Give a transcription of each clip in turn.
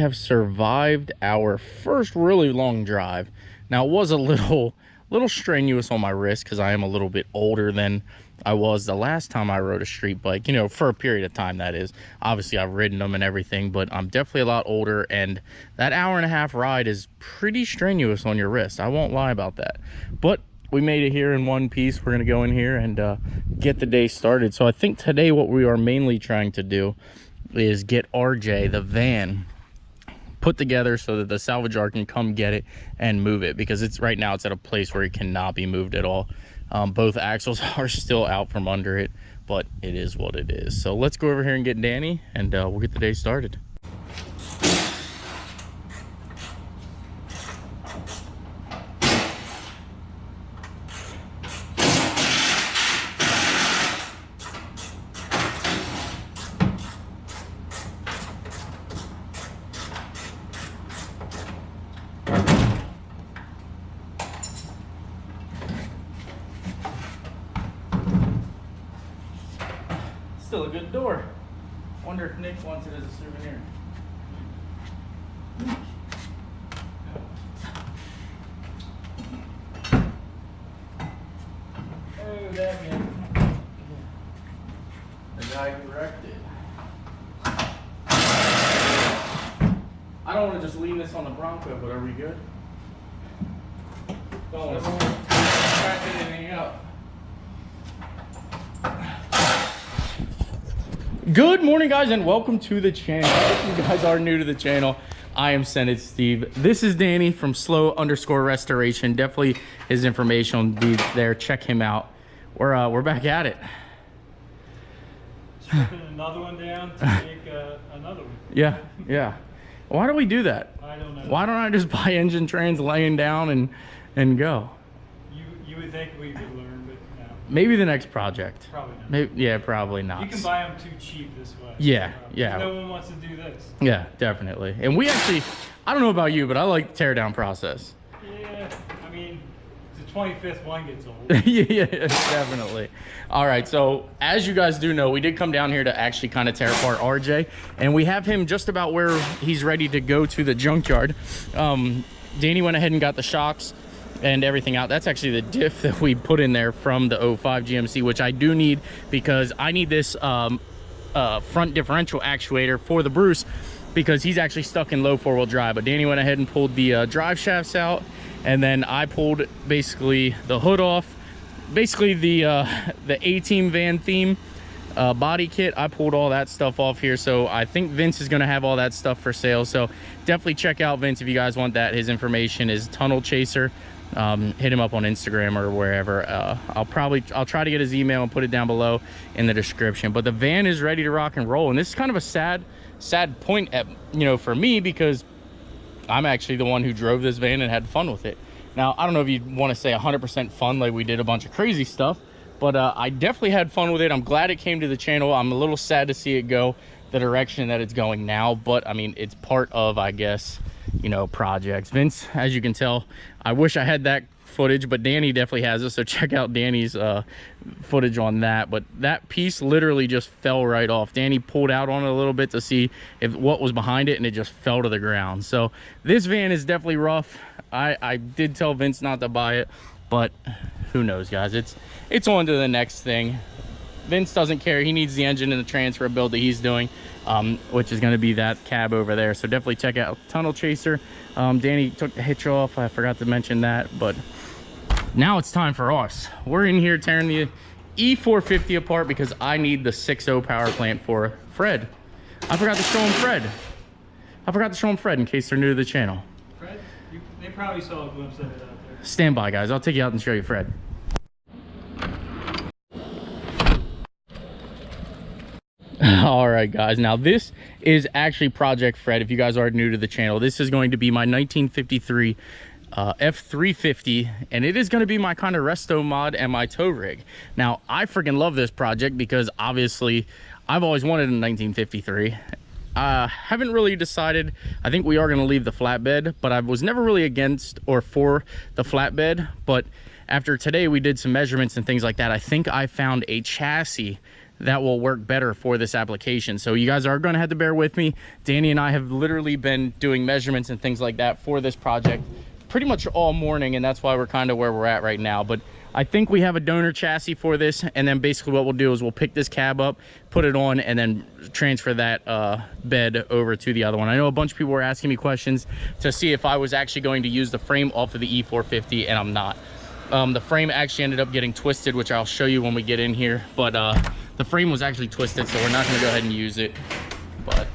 have survived our first really long drive. Now, it was a little strenuous on my wrist because I am a little bit older than I was the last time I rode a street bike, you know, for a period of time, that is. Obviously, I've ridden them and everything, but I'm definitely a lot older, and that hour-and-a-half ride is pretty strenuous on your wrist. I won't lie about that. But we made it here in one piece. We're going to go in here and get the day started. So I think today what we are mainly trying to do is get RJ, the van, put together so that the salvage yard can come get it and move it, because it's right now it's at a place where it cannot be moved at all. Both axles are still out from under it, but it is what it is. So let's go over here and get Danny, and we'll get the day started. Still a good door. Wonder if Nick wants it as a souvenir. Oh, that man. The guy who wrecked it. I don't want to just lean this on the Bronco, but are we good? Don't want to crack anything up. Good morning, guys, and welcome to the channel. If you guys are new to the channel, I am Senate Steve. This is Danny from Slow_Restoration. Definitely his information will be there. Check him out. We're back at it. Stripping another one down to make another one. Yeah. Why do we do that? I don't know. Why don't I just buy engine trains laying down and go? You would think we could learn, but no. Maybe the next project. Probably not. Maybe, yeah, probably not. You can buy them too cheap this way. Yeah. No one wants to do this. Yeah, definitely. And we actually, I don't know about you, but I like the teardown process. Yeah, I mean, the 25th one gets old. yeah, definitely. All right, so as you guys do know, we did come down here to actually kind of tear apart RJ, and we have him just about where he's ready to go to the junkyard. Danny went ahead and got the shocks and everything out. That's actually the diff that we put in there from the 05 GMC, which I do need because I need this front differential actuator for the Bruce, because he's actually stuck in low four-wheel drive. But Danny went ahead and pulled the drive shafts out, and then I pulled basically the hood off. Basically the A-Team van theme body kit, I pulled all that stuff off here. So I think Vince is going to have all that stuff for sale, so definitely check out Vince if you guys want that. His information is Tunnel Chaser. Hit him up on Instagram or wherever. I'll try to get his email and put it down below in the description. But the van is ready to rock and roll, and this is kind of a sad point at, for me, because I'm actually the one who drove this van and had fun with it. Now, I don't know if you want to say 100% fun, like we did a bunch of crazy stuff, but I definitely had fun with it. I'm glad it came to the channel. I'm a little sad to see it go the direction that it's going now, but I mean, it's part of, I guess, projects. Vince, as you can tell, I wish I had that footage, but Danny definitely has it, so check out Danny's footage on that. But that piece literally just fell right off. Danny pulled out on it a little bit to see what was behind it, and it just fell to the ground. So this van is definitely rough. I did tell Vince not to buy it, but who knows, guys. It's on to the next thing. Vince doesn't care. He needs the engine and the transfer build that he's doing, which is going to be that cab over there. So definitely check out Tunnel Chaser. Danny took the hitch off. I forgot to mention that, but now it's time for us. We're in here tearing the E450 apart because I need the 6.0 power plant for Fred. I forgot to show him Fred in case they're new to the channel. Fred? They probably saw a glimpse of it out there. Stand by, guys. I'll take you out and show you Fred. All right, guys, now this is actually Project Fred. If you guys are new to the channel, this is going to be my 1953 F350, and it is going to be my kind of resto mod and my tow rig. Now, I freaking love this project because obviously I've always wanted a 1953. Haven't really decided. I think we are going to leave the flatbed, but I was never really against or for the flatbed. But after today we did some measurements and things like that, I think I found a chassis that will work better for this application. So you guys are going to have to bear with me. Danny and I have literally been doing measurements and things like that for this project pretty much all morning, and that's why we're kind of where we're at right now. But I think we have a donor chassis for this, and then basically what we'll do is we'll pick this cab up, put it on, and then transfer that bed over to the other one. I know a bunch of people were asking me questions to see if I was actually going to use the frame off of the E450, and I'm not. The frame actually ended up getting twisted, which I'll show you when we get in here, but the frame was actually twisted, so we're not going to go ahead and use it. But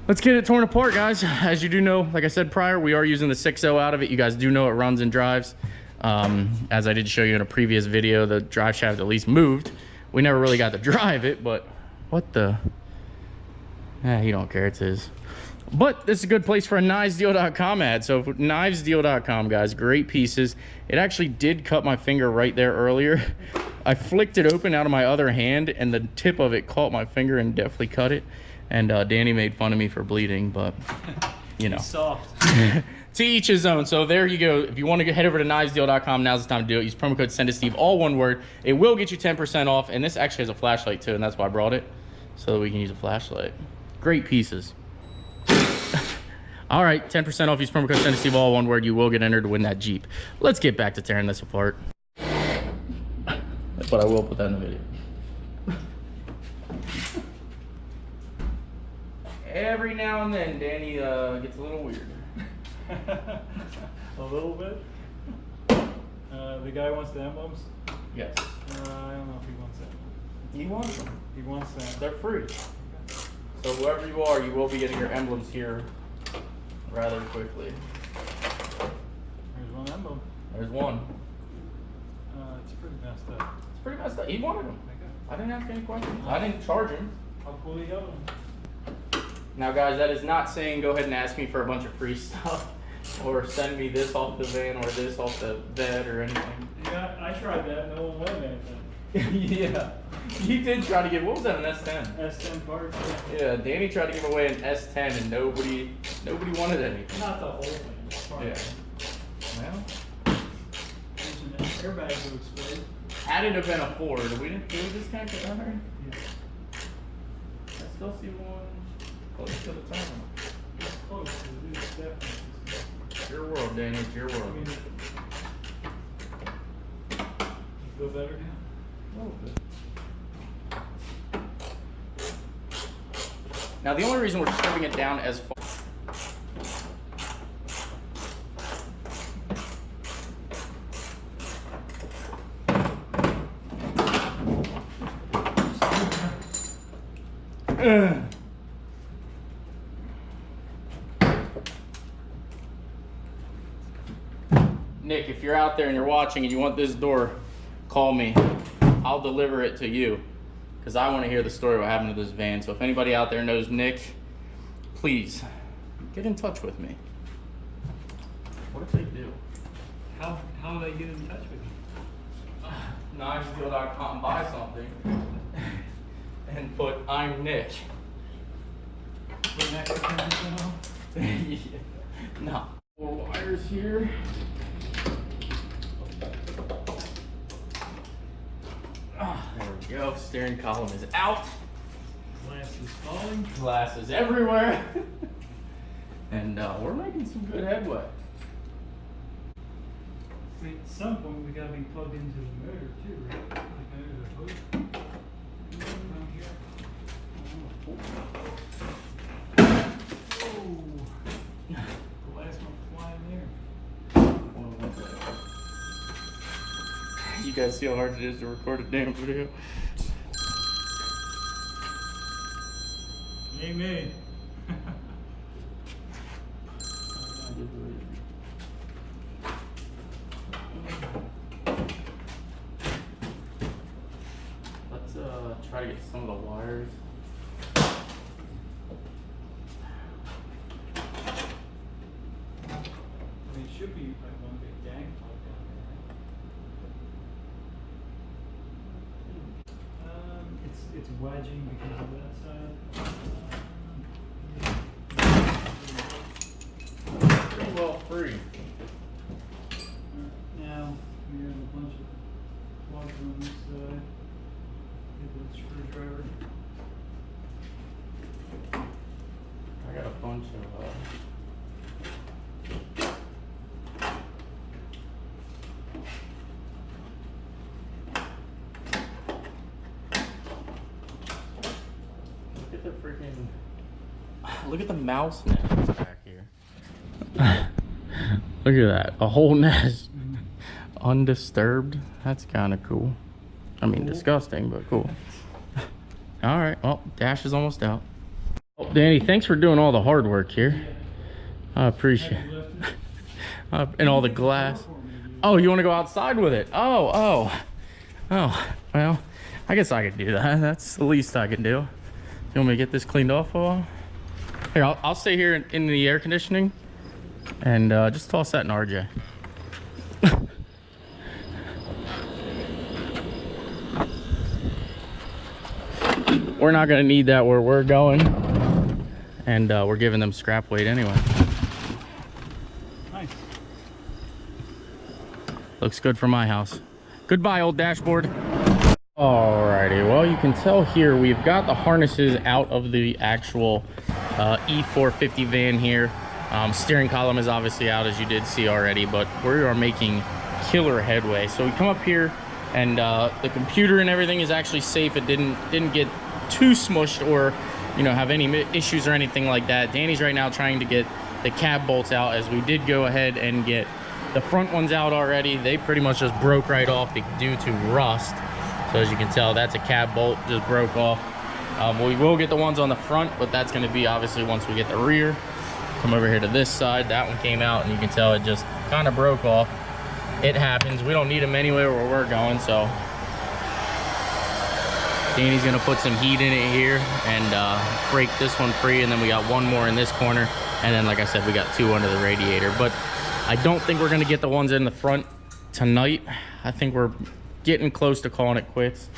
let's get it torn apart, guys. As you do know, like I said prior, we are using the 6.0 out of it. You guys do know it runs and drives. As I did show you in a previous video, the drive shaft at least moved. We never really got to drive it, but what the? You don't care, it's his. But this is a good place for a knivesdeal.com ad. So knivesdeal.com, guys, great pieces. It actually did cut my finger right there earlier. I flicked it open out of my other hand, and the tip of it caught my finger and definitely cut it. And Danny made fun of me for bleeding, but you know. Soft. To each his own. So there you go. If you want to head over to knivesdeal.com, now's the time to do it. Use promo code SendItSteve, all one word. It will get you 10% off. And this actually has a flashlight too, and that's why I brought it, so that we can use a flashlight. Great pieces. All right, 10% off. Use promo code SendItSteve, all one word. You will get entered to win that Jeep. Let's get back to tearing this apart. But I will put that in the video. Every now and then, Danny gets a little weird. A little bit. The guy wants the emblems. Yes. I don't know if he wants that. He wants them. He wants that. They're free. So whoever you are, you will be getting your emblems here rather quickly. There's one emblem. There's one. It's pretty messed up. It's pretty messed up. He wanted them. Okay. I didn't ask any questions. I didn't charge him. I'll pull the other one. Now, guys, that is not saying go ahead and ask me for a bunch of free stuff or send me this off the van or this off the bed or anything. Yeah, I tried that. No one wanted anything. Yeah. You did try to give, what was that, an S10? S10 parts. Yeah, Danny tried to give away an S10 and nobody wanted anything. Not the whole thing. Yeah. Well, There's an airbag to explode. had it have been a Ford, we just can't get under? Yeah. I still see one close to the terminal. It's close. It is definitely. It's your world, Danny, it's your I world. mean, you feel better now? A little bit. Now, the only reason we're stripping it down as far Nick, if you're out there and you're watching and you want this door, call me. I'll deliver it to you because I want to hear the story of what happened to this van. So if anybody out there knows Nick, please get in touch with me. What if they do? How do they get in touch with you? Knivesdeal.com, buy something and put I'm Nick. Put an extra 10% off? Yeah. No. More wires here. There we go. Steering column is out. Glass is falling. Glass is everywhere. And we're making some good headway. I mean, at some point we gotta be plugged into the motor too, right? Like there's a hook. Around here. Oh. Glass went flying there. You guys see how hard it is to record a damn video? Amen. Let's try to get some of the wires. I mean, it should be like one big gang plug down there. It's wedging because of that side. Pretty well free. Now we have a bunch of plugs on this side. Get that screwdriver. I got a bunch of look at the freaking look at the mouse nest back here. Look at that, a whole nest undisturbed. That's kind of cool. I mean, disgusting, but cool. All right, well, Dash is almost out. Oh, Danny, thanks for doing all the hard work here. I appreciate it. And all the glass. Oh, you want to go outside with it? Oh. Well, I guess I could do that. That's the least I can do. You want me to get this cleaned off a while? Here, I'll stay here in the air conditioning and just toss that in RJ. We're not gonna need that where we're going, and we're giving them scrap weight anyway. Nice. Looks good for my house. Goodbye, old dashboard. Alrighty, well, you can tell here we've got the harnesses out of the actual E450 van here. Steering column is obviously out, as you did see already, but we are making killer headway. So we come up here, and the computer and everything is actually safe. It didn't get too smushed or, you know, have any issues or anything like that. Danny's right now trying to get the cab bolts out, as we did go ahead and get the front ones out already. They pretty much just broke right off due to rust. So as you can tell, that's a cab bolt, just broke off. We will get the ones on the front, but that's going to be obviously once we get the rear. Come over here to this side. That one came out, and you can tell it just kind of broke off. It happens. We don't need them anywhere where we're going, so Danny's gonna put some heat in it here and break this one free, and then we got one more in this corner, and then, like I said, we got two under the radiator. But I don't think we're gonna get the ones in the front tonight. I think we're getting close to calling it quits.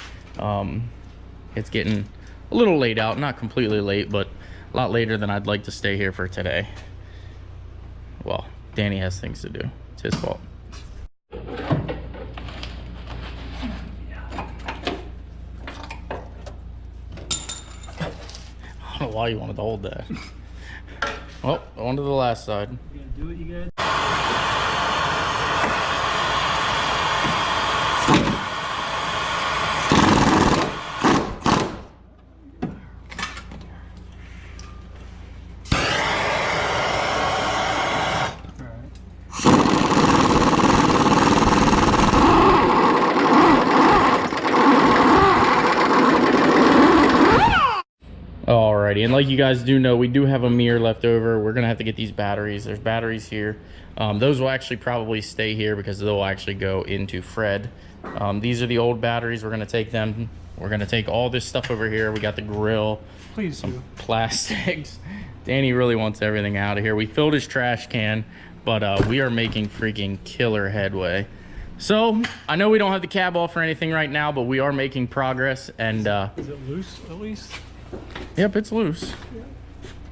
It's getting a little late out, not completely late, but a lot later than I'd like to stay here for today. Well, Danny has things to do. It's his fault. I don't know why you wanted to hold that. Well, on to the last side. You gonna do what you gotta do? Alrighty, and like you guys do know, we do have a mirror left over. We're gonna have to get these batteries. There's batteries here. Those will actually probably stay here because they'll actually go into Fred. These are the old batteries. We're gonna take them. We're gonna take all this stuff over here. We got the grill, Please some do. plastics. Danny really wants everything out of here. We filled his trash can, but we are making freaking killer headway. So I know we don't have the cab off or anything right now, but we are making progress. And Is it loose at least? yep, it's loose.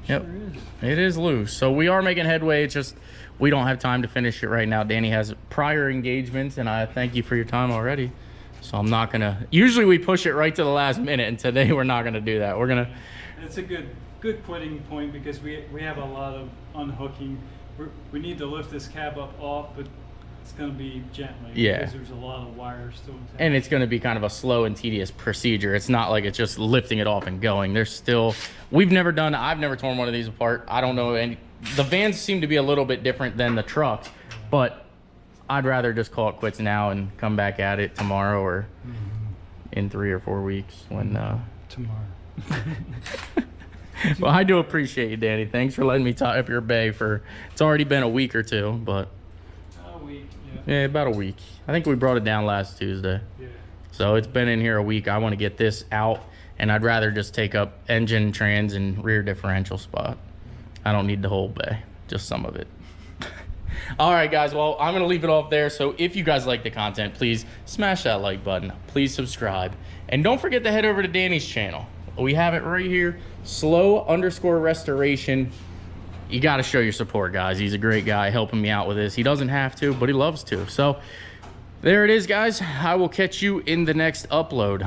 Yep, Sure is. it is loose. So we are making headway. It's just we don't have time to finish it right now. Danny has prior engagements, and I thank you for your time already. So I'm not gonna. Usually we push it right to the last minute, and today we're not gonna do that. We're gonna. It's a good quitting point because we have a lot of unhooking. We need to lift this cab up off, but it's going to be gently. Yeah. Because there's a lot of wires still intact. And it's going to be kind of a slow and tedious procedure. It's not like it's just lifting it off and going. There's still, I've never torn one of these apart. I don't know any. The vans seem to be a little bit different than the trucks, but I'd rather just call it quits now and come back at it tomorrow or in 3 or 4 weeks when. Tomorrow. Well, I do appreciate you, Danny. Thanks for letting me tie up your bay for. It's already been a week or two, but. A week, Yeah, about a week. I think we brought it down last Tuesday. Yeah. So it's been in here a week. I want to get this out, and I'd rather just take up engine, trans, and rear differential spot. I don't need the whole bay, just some of it. All right, guys. Well, I'm going to leave it off there. So if you guys like the content, please smash that like button. Please subscribe. And don't forget to head over to Danny's channel. We have it right here. Slow_restoration. You got to show your support, guys. He's a great guy helping me out with this. He doesn't have to, but he loves to. So there it is, guys. I will catch you in the next upload.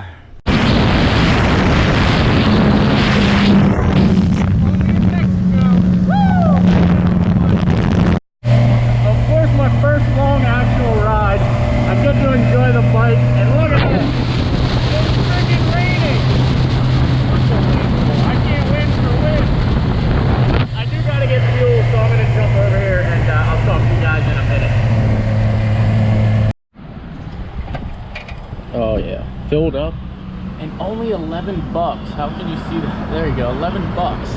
Oh yeah, filled up, and only 11 bucks. How can you see that? There you go, 11 bucks.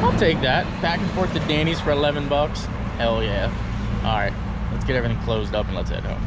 I'll take that. Back and forth to Danny's for 11 bucks. Hell yeah. All right, let's get everything closed up and let's head home.